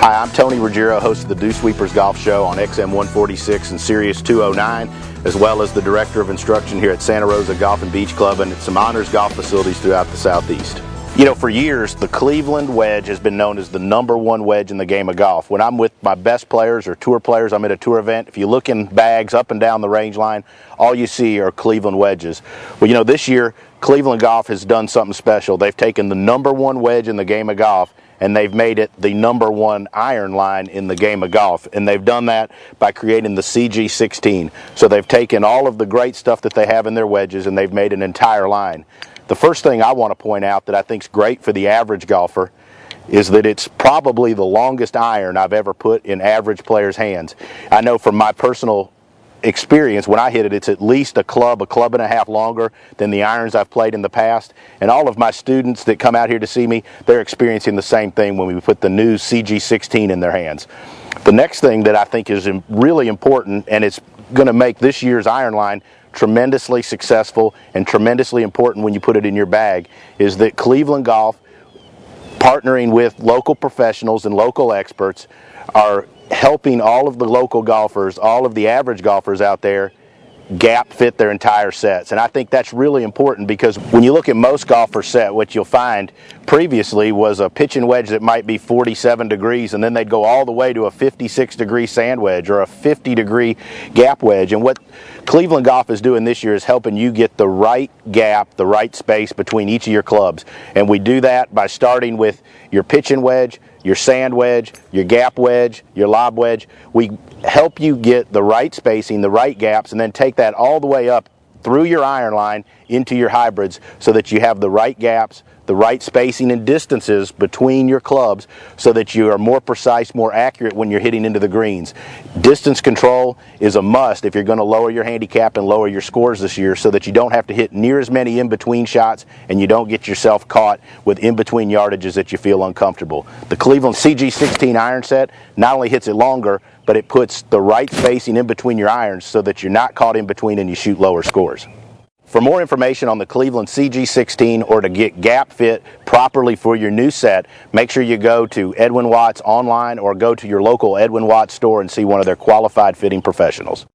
Hi, I'm Tony Ruggiero, host of the Dew Sweepers Golf Show on XM 146 and Sirius 209, as well as the Director of Instruction here at Santa Rosa Golf and Beach Club and at some honors golf facilities throughout the Southeast. You know, for years, the Cleveland wedge has been known as the #1 wedge in the game of golf. When I'm with my best players or tour players, I'm at a tour event, if you look in bags up and down the range line, all you see are Cleveland wedges. Well, you know, this year, Cleveland Golf has done something special. They've taken the #1 wedge in the game of golf and they've made it the #1 iron line in the game of golf. And they've done that by creating the CG16. So they've taken all of the great stuff that they have in their wedges and they've made an entire line. The first thing I want to point out that I think is great for the average golfer is that it's probably the longest iron I've ever put in average players' hands. I know from my personal experience, when I hit it, it's at least a club and a half longer than the irons I've played in the past. And all of my students that come out here to see me, they're experiencing the same thing when we put the new CG16 in their hands. The next thing that I think is really important, and it's going to make this year's iron line tremendously successful and tremendously important when you put it in your bag, is that Cleveland Golf, partnering with local professionals and local experts, are helping all of the local golfers, all of the average golfers out there, gap fit their entire sets. And I think that's really important because when you look at most golfers' set, what you'll find previously was a pitching wedge that might be 47 degrees and then they'd go all the way to a 56-degree sand wedge or a 50-degree gap wedge. And what Cleveland Golf is doing this year is helping you get the right gap, the right space between each of your clubs. And we do that by starting with your pitching wedge, your sand wedge, your gap wedge, your lob wedge. We help you get the right spacing, the right gaps, and then take that all the way up through your iron line into your hybrids so that you have the right gaps, the right spacing and distances between your clubs so that you are more precise, more accurate when you're hitting into the greens. Distance control is a must if you're going to lower your handicap and lower your scores this year so that you don't have to hit near as many in-between shots and you don't get yourself caught with in-between yardages that you feel uncomfortable. The Cleveland CG16 iron set not only hits it longer, but it puts the right spacing in between your irons so that you're not caught in between and you shoot lower scores. For more information on the Cleveland CG16 or to get gap fit properly for your new set, make sure you go to Edwin Watts online or go to your local Edwin Watts store and see one of their qualified fitting professionals.